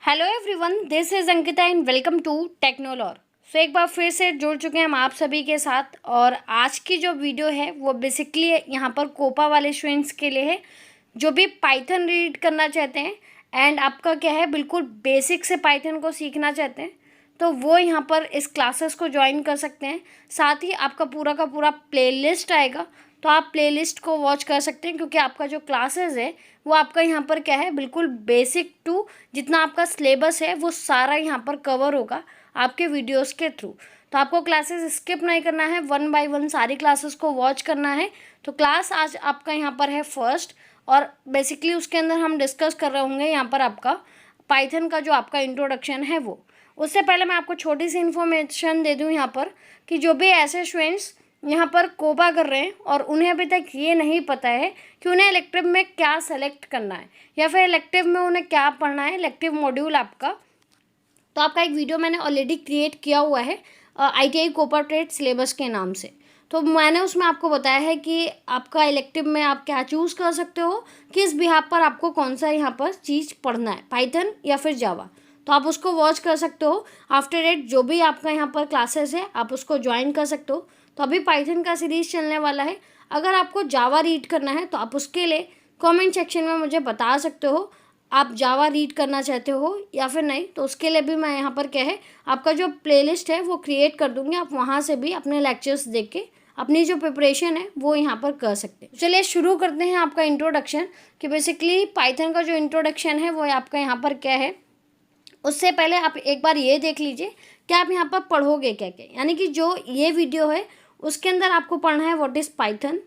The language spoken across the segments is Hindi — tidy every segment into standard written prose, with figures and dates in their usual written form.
Hello everyone, this is Ankita and welcome to Technolor. So एक बार फिर से जुड़ चुके हैं हम आप सभी के साथ। और आज की जो वीडियो है वो बेसिकली यहाँ पर कोपा वाले स्टूडेंट्स के लिए है जो भी पाइथन रीड करना चाहते हैं एंड आपका क्या है बिल्कुल बेसिक से पाइथन को सीखना चाहते हैं, तो वो यहाँ पर इस क्लासेस को ज्वाइन कर सकते हैं। साथ ही आपका पूरा का पूरा प्लेलिस्ट आएगा, तो आप प्लेलिस्ट को वॉच कर सकते हैं क्योंकि आपका जो क्लासेस है वो आपका यहाँ पर क्या है बिल्कुल बेसिक टू जितना आपका सिलेबस है वो सारा यहाँ पर कवर होगा आपके वीडियोस के थ्रू। तो आपको क्लासेस स्किप नहीं करना है, वन बाय वन सारी क्लासेस को वॉच करना है। तो क्लास आज आपका यहाँ पर है फर्स्ट, और बेसिकली उसके अंदर हम डिस्कस कर रहे होंगे यहाँ पर आपका पाइथन का जो आपका इंट्रोडक्शन है वो। उससे पहले मैं आपको छोटी सी इन्फॉर्मेशन दे दूँ यहाँ पर कि जो भी ऐसे स्टूडेंट्स यहाँ पर कोपा कर रहे हैं और उन्हें अभी तक ये नहीं पता है कि उन्हें इलेक्टिव में क्या सेलेक्ट करना है या फिर इलेक्टिव में उन्हें क्या पढ़ना है, इलेक्टिव मॉड्यूल आपका, तो आपका एक वीडियो मैंने ऑलरेडी क्रिएट किया हुआ है ITI कोपा ट्रेड सिलेबस के नाम से। तो मैंने उसमें आपको बताया है कि आपका इलेक्टिव में आप क्या चूज़ कर सकते हो, किस बिहाफ पर आपको कौन सा यहाँ पर चीज़ पढ़ना है, पाइथन या फिर जावा। तो आप उसको वॉच कर सकते हो। आफ्टर डेट जो भी आपका यहाँ पर क्लासेस है आप उसको ज्वाइन कर सकते हो। तो अभी पाइथन का सीरीज़ चलने वाला है। अगर आपको जावा रीड करना है तो आप उसके लिए कमेंट सेक्शन में मुझे बता सकते हो आप जावा रीड करना चाहते हो या फिर नहीं। तो उसके लिए भी मैं यहाँ पर क्या है आपका जो प्लेलिस्ट है वो क्रिएट कर दूँगी, आप वहाँ से भी अपने लेक्चर्स देख के अपनी जो प्रिपरेशन है वो यहाँ पर कर सकते हैं। चलिए शुरू करते हैं आपका इंट्रोडक्शन कि बेसिकली पाइथन का जो इंट्रोडक्शन है वो आपका यहाँ पर क्या है। उससे पहले आप एक बार ये देख लीजिए कि आप यहाँ पर पढ़ोगे क्या क्या, यानी कि जो ये वीडियो है उसके अंदर आपको पढ़ना है what is Python,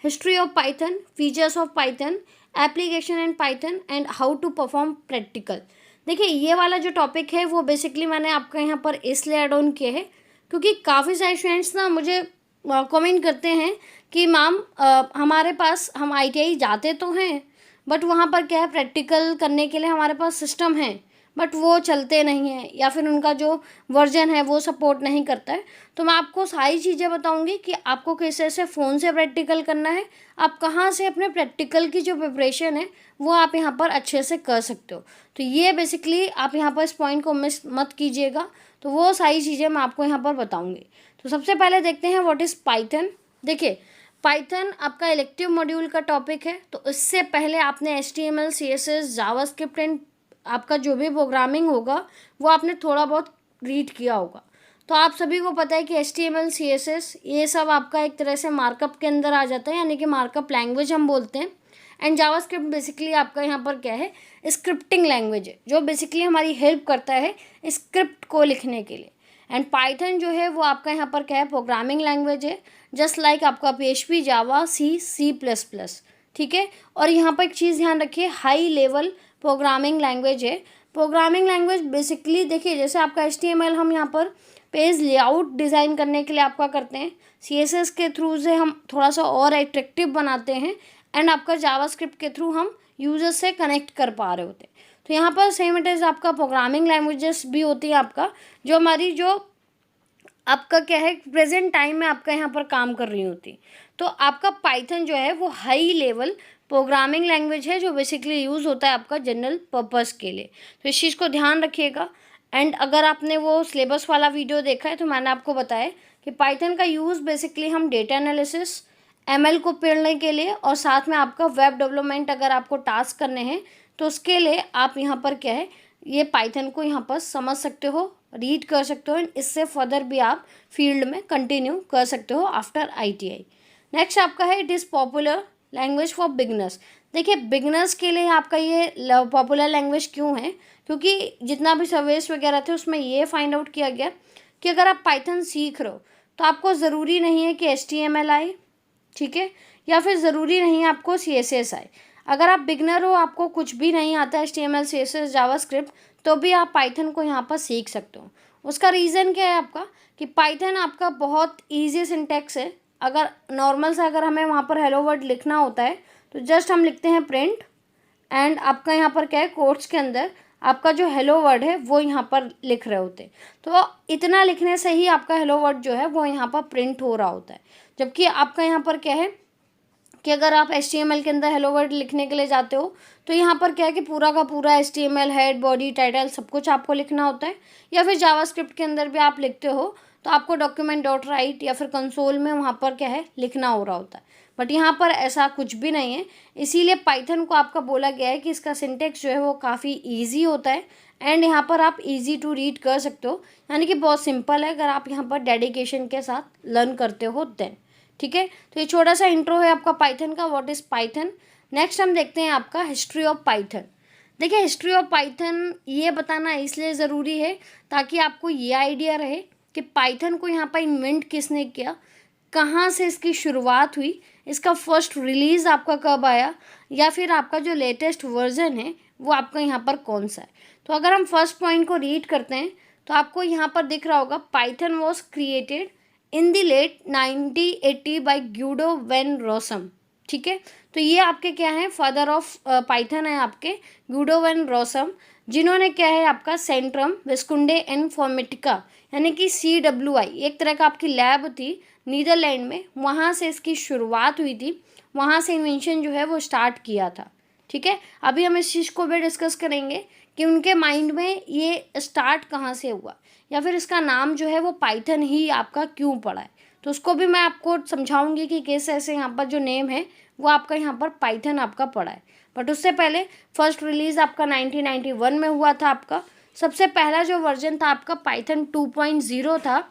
history of Python, features of Python, application in Python and how to perform practical. देखिए ये वाला जो टॉपिक है वो बेसिकली मैंने आपका यहाँ पर इसलिए ऐड ऑन किया है क्योंकि काफ़ी सारे स्टूडेंट्स ना मुझे कमेंट करते हैं कि मैम हमारे पास हम ITI जाते तो हैं बट वहाँ पर क्या है प्रैक्टिकल करने के लिए हमारे पास सिस्टम है बट वो चलते नहीं हैं या फिर उनका जो वर्जन है वो सपोर्ट नहीं करता है। तो मैं आपको सारी चीज़ें बताऊंगी कि आपको कैसे से फ़ोन से प्रैक्टिकल करना है, आप कहाँ से अपने प्रैक्टिकल की जो प्रिपरेशन है वो आप यहाँ पर अच्छे से कर सकते हो। तो ये बेसिकली आप यहाँ पर इस पॉइंट को मिस मत कीजिएगा। तो वो सारी चीज़ें मैं आपको यहाँ पर बताऊँगी। तो सबसे पहले देखते हैं व्हाट इज़ पाइथन। देखिए पाइथन आपका इलेक्टिव मॉड्यूल का टॉपिक है, तो इससे पहले आपने HTML CSS जावास्क्रिप्ट एंड आपका जो भी प्रोग्रामिंग होगा वो आपने थोड़ा बहुत रीड किया होगा। तो आप सभी को पता है कि HTML CSS ये सब आपका एक तरह से मार्कअप के अंदर आ जाता है, यानी कि मार्कअप लैंग्वेज हम बोलते हैं। एंड जावास्क्रिप्ट बेसिकली आपका यहाँ पर क्या है स्क्रिप्टिंग लैंग्वेज है जो बेसिकली हमारी हेल्प करता है स्क्रिप्ट को लिखने के लिए। एंड पाइथन जो है वो आपका यहाँ पर क्या है प्रोग्रामिंग लैंग्वेज है, जस्ट लाइक आपका PHP, जावा, C++, ठीक है। और यहाँ पर एक चीज़ ध्यान रखिए, हाई लेवल प्रोग्रामिंग लैंग्वेज है। प्रोग्रामिंग लैंग्वेज बेसिकली देखिए जैसे आपका HTML हम यहाँ पर पेज लेआउट डिज़ाइन करने के लिए आपका करते हैं, CSS के थ्रू से हम थोड़ा सा और एट्रैक्टिव बनाते हैं, एंड आपका जावास्क्रिप्ट के थ्रू हम यूजर से कनेक्ट कर पा रहे होते हैं। तो यहाँ पर सेम इट इज़ आपका प्रोग्रामिंग लैंग्वेजेस भी होती है आपका जो हमारी जो आपका क्या है प्रेजेंट टाइम में आपका यहाँ पर काम कर रही होती। तो आपका पाइथन जो है वो हाई लेवल प्रोग्रामिंग लैंग्वेज है जो बेसिकली यूज़ होता है आपका जनरल पर्पस के लिए। तो इस चीज़ को ध्यान रखिएगा। एंड अगर आपने वो सिलेबस वाला वीडियो देखा है तो मैंने आपको बताया कि पाइथन का यूज़ बेसिकली हम डेटा एनालिसिस, ML को पढ़ने के लिए और साथ में आपका वेब डेवलपमेंट अगर आपको टास्क करने हैं तो उसके लिए आप यहाँ पर क्या है ये पाइथन को यहाँ पर समझ सकते हो, रीड कर सकते हो, इससे फर्दर भी आप फील्ड में कंटिन्यू कर सकते हो आफ्टर ITI। नेक्स्ट आपका है it is popular language for beginners. देखिए बिगनर्स के लिए आपका ये पॉपुलर लैंग्वेज क्यों है, क्योंकि जितना भी सर्वेस वगैरह थे उसमें ये फाइंड आउट किया गया कि अगर आप पाइथन सीख रहे हो तो आपको ज़रूरी नहीं है कि HTML आए, ठीक है, या फिर ज़रूरी नहीं है आपको CSS आए। अगर आप बिगनर हो, आपको कुछ भी नहीं आता HTML CSS जावास्क्रिप्ट, तो भी आप पाइथन को यहाँ पर सीख सकते हो। उसका रीज़न क्या है आपका कि पाइथन आपका बहुत ईजी सिंटैक्स है। अगर नॉर्मल सा अगर हमें वहाँ पर हेलो वर्ड लिखना होता है तो जस्ट हम लिखते हैं प्रिंट, एंड आपका यहाँ पर क्या है कोट्स के अंदर आपका जो हेलो वर्ड है वो यहाँ पर लिख रहे होते हैं। तो इतना लिखने से ही आपका हेलो वर्ड जो है वो यहाँ पर प्रिंट हो रहा होता है। जबकि आपका यहाँ पर क्या है कि अगर आप HTML के अंदर हेलो वर्ल्ड लिखने के लिए जाते हो तो यहाँ पर क्या है कि पूरा का पूरा HTML हेड बॉडी टाइटल सब कुछ आपको लिखना होता है, या फिर जावास्क्रिप्ट के अंदर भी आप लिखते हो तो आपको डॉक्यूमेंट डॉट राइट या फिर कंसोल में वहाँ पर क्या है लिखना हो रहा होता है। बट यहाँ पर ऐसा कुछ भी नहीं है, इसीलिए पाइथन को आपका बोला गया है कि इसका सिंटेक्स जो है वो काफ़ी ईजी होता है एंड यहाँ पर आप ईजी टू रीड कर सकते हो, यानी कि बहुत सिंपल है अगर आप यहाँ पर डेडिकेशन के साथ लर्न करते हो देन। ठीक है, तो ये छोटा सा इंट्रो है आपका पाइथन का, व्हाट इज़ पाइथन। नेक्स्ट हम देखते हैं आपका हिस्ट्री ऑफ पाइथन। देखिए हिस्ट्री ऑफ पाइथन ये बताना इसलिए ज़रूरी है ताकि आपको ये आइडिया रहे कि पाइथन को यहाँ पर इन्वेंट किसने किया, कहाँ से इसकी शुरुआत हुई, इसका फर्स्ट रिलीज़ आपका कब आया, या फिर आपका जो लेटेस्ट वर्जन है वो आपका यहाँ पर कौन सा है। तो अगर हम फर्स्ट पॉइंट को रीड करते हैं तो आपको यहाँ पर दिख रहा होगा Python was created in the late 1980 by Guido van Rossum. ठीक है, तो ये आपके क्या है, फादर ऑफ पाइथन है आपके ग्यूडो वैन रोसम, जिन्होंने क्या है आपका सेंट्रम वेस्कुंडे इन्फॉर्मेटिका यानी कि CWI एक तरह का आपकी लैब थी नीदरलैंड में, वहाँ से इसकी शुरुआत हुई थी, वहाँ से इन्वेंशन जो है वो स्टार्ट किया था। ठीक है, अभी हम इस चीज़ को भी डिस्कस करेंगे कि उनके माइंड में ये स्टार्ट कहाँ से हुआ, या फिर इसका नाम जो है वो पाइथन ही आपका क्यों पड़ा है, तो उसको भी मैं आपको समझाऊंगी कि कैसे ऐसे यहाँ पर जो नेम है वो आपका यहाँ पर पाइथन आपका पड़ा है। बट उससे पहले फर्स्ट रिलीज़ आपका 1991 में हुआ था आपका। सबसे पहला जो वर्जन था आपका पाइथन 2.0 था,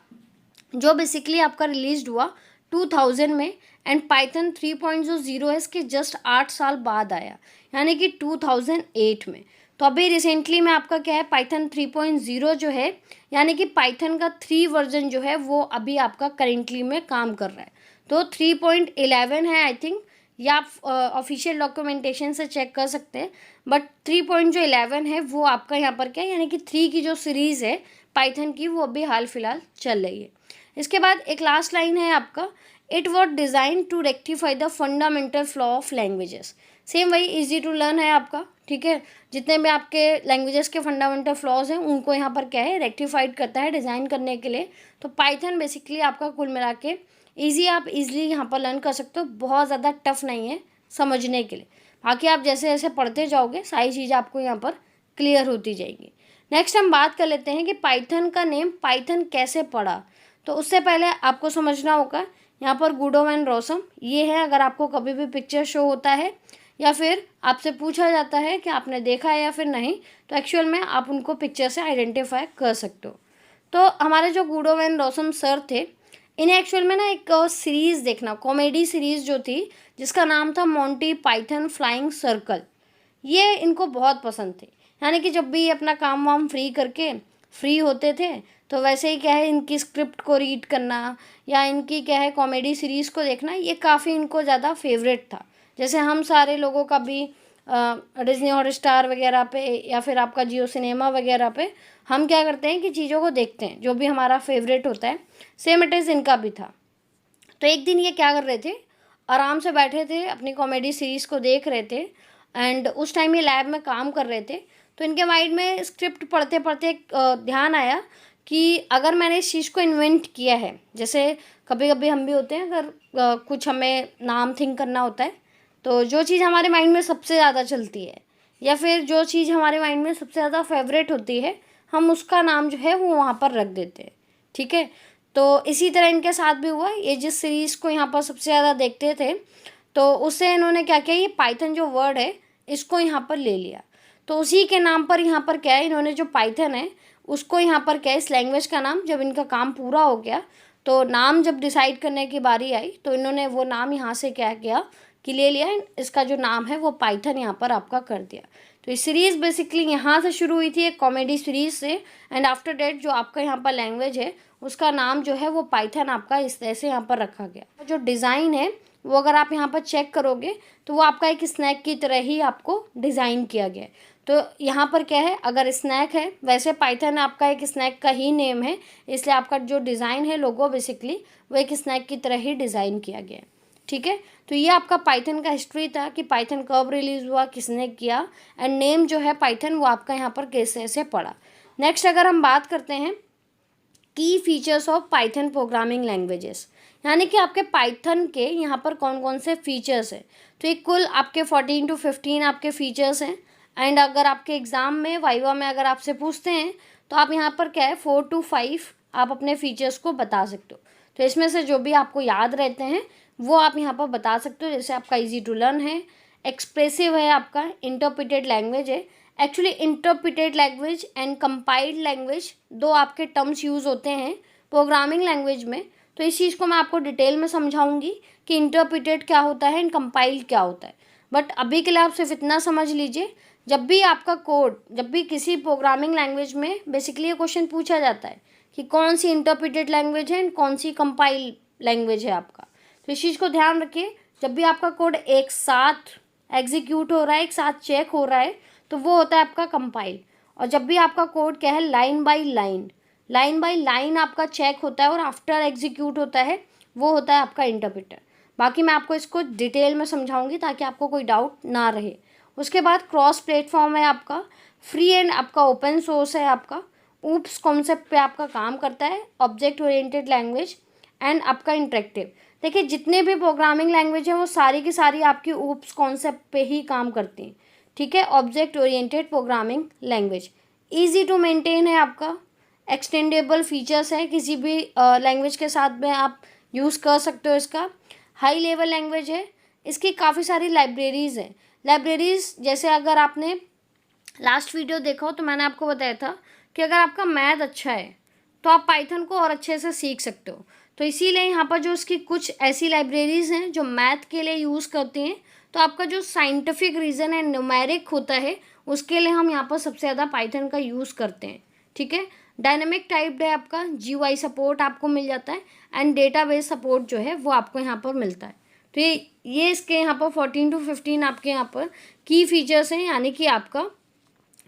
जो बेसिकली आपका रिलीज हुआ 2000 में, एंड पाइथन 3.0 इसके जस्ट 8 साल बाद आया, यानी कि 2008 में। तो अभी रिसेंटली में आपका क्या है पाइथन 3.0 जो है, यानी कि पाइथन का 3 वर्जन जो है वो अभी आपका करेंटली में काम कर रहा है। तो 3.11 है आई थिंक, या आप ऑफिशियल डॉक्यूमेंटेशन से चेक कर सकते हैं, बट 3.11 है वो आपका यहाँ पर क्या है, यानी कि 3 की जो सीरीज़ है पाइथन की वो अभी हाल फिलहाल चल रही है। इसके बाद एक लास्ट लाइन है आपका, it was design to rectify the fundamental flaw of languages. Same वही ईजी टू लर्न है आपका। ठीक है, जितने भी आपके लैंग्वेजेस के फंडामेंटल फ्लॉज हैं उनको यहाँ पर क्या है रेक्टिफाइड करता है डिज़ाइन करने के लिए। तो पाइथन बेसिकली आपका कुल मिला के ईजी, आप ईजिली यहाँ पर लर्न कर सकते हो, बहुत ज़्यादा टफ नहीं है समझने के लिए। बाकी आप जैसे जैसे पढ़ते जाओगे सारी चीज़ आपको यहाँ पर क्लियर होती जाएगी। नेक्स्ट हम बात कर लेते हैं कि पाइथन का नेम पाइथन कैसे पड़ा। तो उससे पहले आपको समझना होगा यहाँ पर गुडो वैन रोसम ये है, अगर आपको कभी भी पिक्चर शो होता है या फिर आपसे पूछा जाता है कि आपने देखा है या फिर नहीं, तो एक्चुअल में आप उनको पिक्चर से आइडेंटिफाई कर सकते हो। तो हमारे जो गुडो वैन रोसम सर थे, इन्हें एक्चुअल में ना एक सीरीज़ देखना, कॉमेडी सीरीज़ जो थी जिसका नाम था मोंटी पाइथन फ्लाइंग सर्कल, ये इनको बहुत पसंद थी। यानी कि जब भी ये अपना काम वाम फ्री होते थे तो वैसे ही क्या है इनकी स्क्रिप्ट को रीड करना या इनकी क्या है कॉमेडी सीरीज़ को देखना, ये काफ़ी इनको ज़्यादा फेवरेट था। जैसे हम सारे लोगों का भी डिज्नी हॉटस्टार वगैरह पे या फिर आपका जियो सिनेमा वगैरह पे हम क्या करते हैं कि चीज़ों को देखते हैं जो भी हमारा फेवरेट होता है, सेम इट इज़ इनका भी था। तो एक दिन ये क्या कर रहे थे, आराम से बैठे थे अपनी कॉमेडी सीरीज़ को देख रहे थे, एंड उस टाइम ये लैब में काम कर रहे थे। तो इनके माइंड में स्क्रिप्ट पढ़ते पढ़ते ध्यान आया कि अगर मैंने इस चीज़ को इन्वेंट किया है, जैसे कभी कभी हम भी होते हैं अगर कुछ हमें नाम थिंक करना होता है, तो जो चीज़ हमारे माइंड में सबसे ज़्यादा चलती है या फिर जो चीज़ हमारे माइंड में सबसे ज़्यादा फेवरेट होती है, हम उसका नाम जो है वो वहाँ पर रख देते हैं। ठीक है, तो इसी तरह इनके साथ भी हुआ। ये जिस सीरीज़ को यहाँ पर सबसे ज़्यादा देखते थे तो उससे इन्होंने क्या किया, ये पाइथन जो वर्ड है इसको यहाँ पर ले लिया। तो उसी के नाम पर यहाँ पर क्या है, इन्होंने जो पाइथन है उसको यहाँ पर क्या है, इस लैंग्वेज का नाम, जब इनका काम पूरा हो गया तो नाम जब डिसाइड करने की बारी आई तो इन्होंने वो नाम यहाँ से क्या किया कि ले लिया, इसका जो नाम है वो पाइथन यहाँ पर आपका कर दिया। तो ये सीरीज़ बेसिकली यहाँ से शुरू हुई थी एक कॉमेडी सीरीज़ से, एंड आफ्टर डेट जो आपका यहाँ पर लैंग्वेज है उसका नाम जो है वो पाइथन आपका इस तरह से यहाँ पर रखा गया। जो डिज़ाइन है वो अगर आप यहाँ पर चेक करोगे तो वो आपका एक स्नैक की तरह ही आपको डिज़ाइन किया गया है। तो यहाँ पर क्या है, अगर स्नैक है, वैसे पाइथन आपका एक स्नैक का ही नेम है, इसलिए आपका जो डिज़ाइन है लोगो बेसिकली वो एक स्नैक की तरह ही डिज़ाइन किया गया है। ठीक है, तो ये आपका पाइथन का हिस्ट्री था कि पाइथन कब रिलीज़ हुआ, किसने किया, एंड नेम जो है पाइथन वो आपका यहाँ पर कैसे ऐसे पड़ा। नेक्स्ट अगर हम बात करते हैं की features of Python programming languages, यानी कि आपके पाइथन के यहाँ पर कौन कौन से फीचर्स हैं। तो ये कुल आपके 14 to 15 आपके फीचर्स हैं। एंड अगर आपके एग्ज़ाम में वाइवा में अगर आपसे पूछते हैं तो आप यहाँ पर क्या है 4 to 5 आप अपने फीचर्स को बता सकते हो। तो इसमें से जो भी आपको याद रहते हैं वो आप यहाँ पर बता सकते हो। जैसे आपका ईजी टू लर्न है, एक्सप्रेसिव है, आपका इंटरप्रेटेड लैंग्वेज है। Actually interpreted language and compiled language दो आपके टर्म्स यूज़ होते हैं प्रोग्रामिंग लैंग्वेज में। तो इस चीज़ को मैं आपको डिटेल में समझाऊंगी कि इंटरप्रेटेड क्या होता है एंड कंपाइल्ड क्या होता है। बट अभी के लिए आप सिर्फ इतना समझ लीजिए, जब भी आपका कोड, जब भी किसी प्रोग्रामिंग लैंग्वेज में बेसिकली ये क्वेश्चन पूछा जाता है कि कौन सी इंटरप्रेटेड लैंग्वेज है एंड कौन सी कंपाइल्ड लैंग्वेज है आपका, तो इस चीज़ को ध्यान रखिए। जब भी आपका कोड एक साथ एग्जीक्यूट हो रहा है, एक साथ चेक हो रहा है, तो वो होता है आपका कंपाइल। और जब भी आपका कोड क्या है लाइन बाय लाइन आपका चेक होता है और आफ्टर एग्जीक्यूट होता है, वो होता है आपका इंटरप्रेटर। बाकी मैं आपको इसको डिटेल में समझाऊंगी ताकि आपको कोई डाउट ना रहे। उसके बाद क्रॉस प्लेटफॉर्म है आपका, फ्री एंड आपका ओपन सोर्स है आपका, ऊप्स कॉन्सेप्ट पे आपका काम करता है, ऑब्जेक्ट ओरिएंटेड लैंग्वेज एंड आपका इंटरेक्टिव। देखिए जितने भी प्रोग्रामिंग लैंग्वेज हैं वो सारी की सारी आपकी ऊप्स कॉन्सेप्ट पे ही काम करती हैं, ठीक है। Object oriented programming language, easy to maintain है आपका, एक्सटेंडेबल फीचर्स है, किसी भी लैंग्वेज के साथ में आप यूज़ कर सकते हो इसका। हाई लेवल लैंग्वेज है, इसकी काफ़ी सारी लाइब्रेरीज़ हैं। लाइब्रेरीज़ जैसे अगर आपने लास्ट वीडियो देखा हो तो मैंने आपको बताया था कि अगर आपका मैथ अच्छा है तो आप पाइथन को और अच्छे से सीख सकते हो। तो इसीलिए यहाँ पर जो इसकी कुछ ऐसी लाइब्रेरीज़ हैं जो मैथ के लिए यूज़ करती हैं, तो आपका जो साइंटिफिक रीज़न है, न्यूमेरिक होता है, उसके लिए हम यहाँ पर सबसे ज़्यादा पाइथन का यूज़ करते हैं, ठीक है। डायनेमिक टाइप्ड है आपका, GUI सपोर्ट आपको मिल जाता है एंड डेटाबेस सपोर्ट जो है वो आपको यहाँ पर मिलता है। तो ये इसके यहाँ पर 14 to 15 आपके यहाँ पर की फीचर्स हैं, यानी कि आपका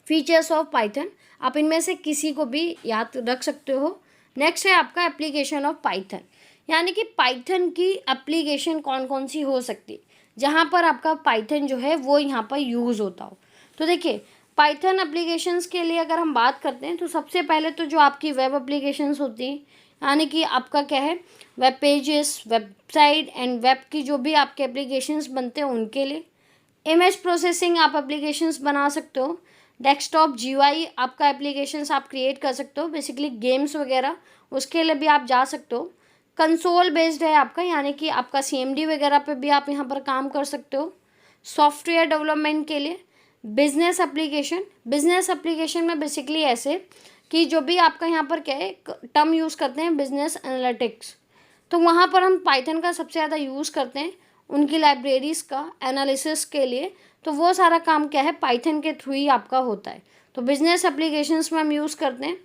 फीचर्स ऑफ पाइथन। आप इनमें से किसी को भी याद रख सकते हो। नेक्स्ट है आपका एप्लीकेशन ऑफ पाइथन, यानी कि पाइथन की एप्लीकेशन कौन कौन सी हो सकती है जहाँ पर आपका पाइथन जो है वो यहाँ पर यूज़ होता हो। तो देखिए पाइथन एप्लीकेशंस के लिए अगर हम बात करते हैं तो सबसे पहले तो जो आपकी वेब एप्लीकेशंस होती हैं, यानी कि आपका क्या है web pages, website and web की जो भी आपके एप्लीकेशंस बनते हैं उनके लिए। इमेज प्रोसेसिंग आप एप्लीकेशंस बना सकते हो। डेस्कटॉप GUI आपका एप्लीकेशंस आप क्रिएट कर सकते हो, बेसिकली गेम्स वगैरह उसके लिए भी आप जा सकते हो। कंसोल बेस्ड है आपका, यानी कि आपका CMD वगैरह पे भी आप यहाँ पर काम कर सकते हो। सॉफ्टवेयर डेवलपमेंट के लिए बिजनेस एप्लीकेशन में बेसिकली ऐसे कि जो भी आपका यहाँ पर क्या है टर्म यूज़ करते हैं बिजनेस एनालिटिक्स, तो वहाँ पर हम पाइथन का सबसे ज़्यादा यूज़ करते हैं उनकी लाइब्रेरीज़ का एनालिसिस के लिए। तो वो सारा काम क्या है पाइथन के थ्रू ही आपका होता है। तो बिजनेस एप्लीकेशंस में हम यूज़ करते हैं।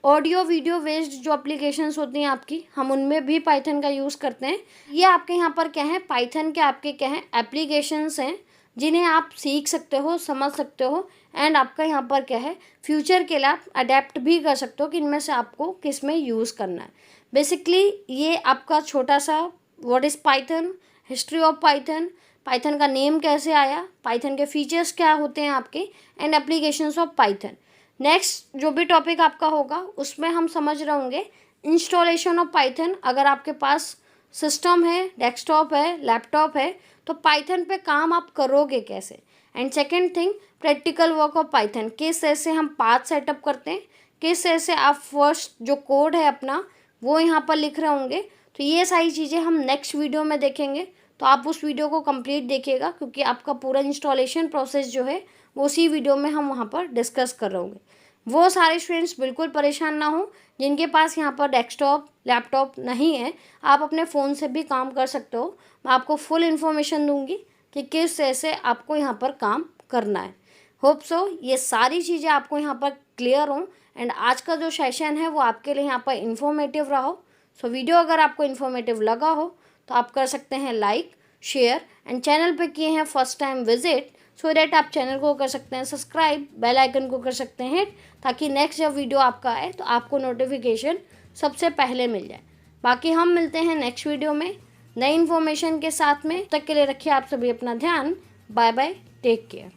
ऑडियो वीडियो बेस्ड जो एप्लीकेशंस होती हैं आपकी, हम उनमें भी पाइथन का यूज़ करते हैं। ये आपके यहाँ पर क्या है पाइथन के आपके क्या हैं एप्लीकेशंस हैं जिन्हें आप सीख सकते हो, समझ सकते हो एंड आपका यहाँ पर क्या है फ्यूचर के लिए आप अडेप्ट भी कर सकते हो कि इनमें से आपको किस में यूज़ करना है। बेसिकली ये आपका छोटा सा what is Python, history of Python, Python का नेम कैसे आया, पाइथन के फीचर्स क्या होते हैं आपके and applications of Python. Next जो भी टॉपिक आपका होगा उसमें हम समझ रहे होंगे इंस्टॉलेशन ऑफ पाइथन। अगर आपके पास सिस्टम है, डेस्कटॉप है, लैपटॉप है, तो पाइथन पे काम आप करोगे कैसे। And second thing practical work of Python, किस तरह से हम पाथ सेटअप करते हैं, किस तरह से आप फर्स्ट जो कोड है अपना वो यहाँ पर लिख रहे होंगे। तो ये सारी चीज़ें हम नेक्स्ट वीडियो में देखेंगे, तो आप उस वीडियो को कंप्लीट देखिएगा क्योंकि आपका पूरा इंस्टॉलेशन प्रोसेस जो है वो उसी वीडियो में हम वहाँ पर डिस्कस कर रहे होंगे। वो सारे स्टूडेंट्स बिल्कुल परेशान ना हो जिनके पास यहाँ पर डेस्कटॉप लैपटॉप नहीं है, आप अपने फ़ोन से भी काम कर सकते हो। मैं आपको फुल इन्फॉर्मेशन दूंगी कि किस तरह से आपको यहाँ पर काम करना है। होप सो ये सारी चीज़ें आपको यहाँ पर क्लियर हों एंड आज का जो सेशन है वो आपके लिए यहाँ पर इन्फॉर्मेटिव रहा हो। सो वीडियो अगर आपको इन्फॉर्मेटिव लगा हो तो आप कर सकते हैं लाइक, शेयर एंड चैनल पे किए हैं first time visit so that आप चैनल को कर सकते हैं सब्सक्राइब, बेल आइकन को कर सकते हैं ताकि नेक्स्ट जब वीडियो आपका आए तो आपको नोटिफिकेशन सबसे पहले मिल जाए। बाकी हम मिलते हैं नेक्स्ट वीडियो में नई इन्फॉर्मेशन के साथ में। तब तक के लिए रखिए आप सभी अपना ध्यान। Bye bye, take care.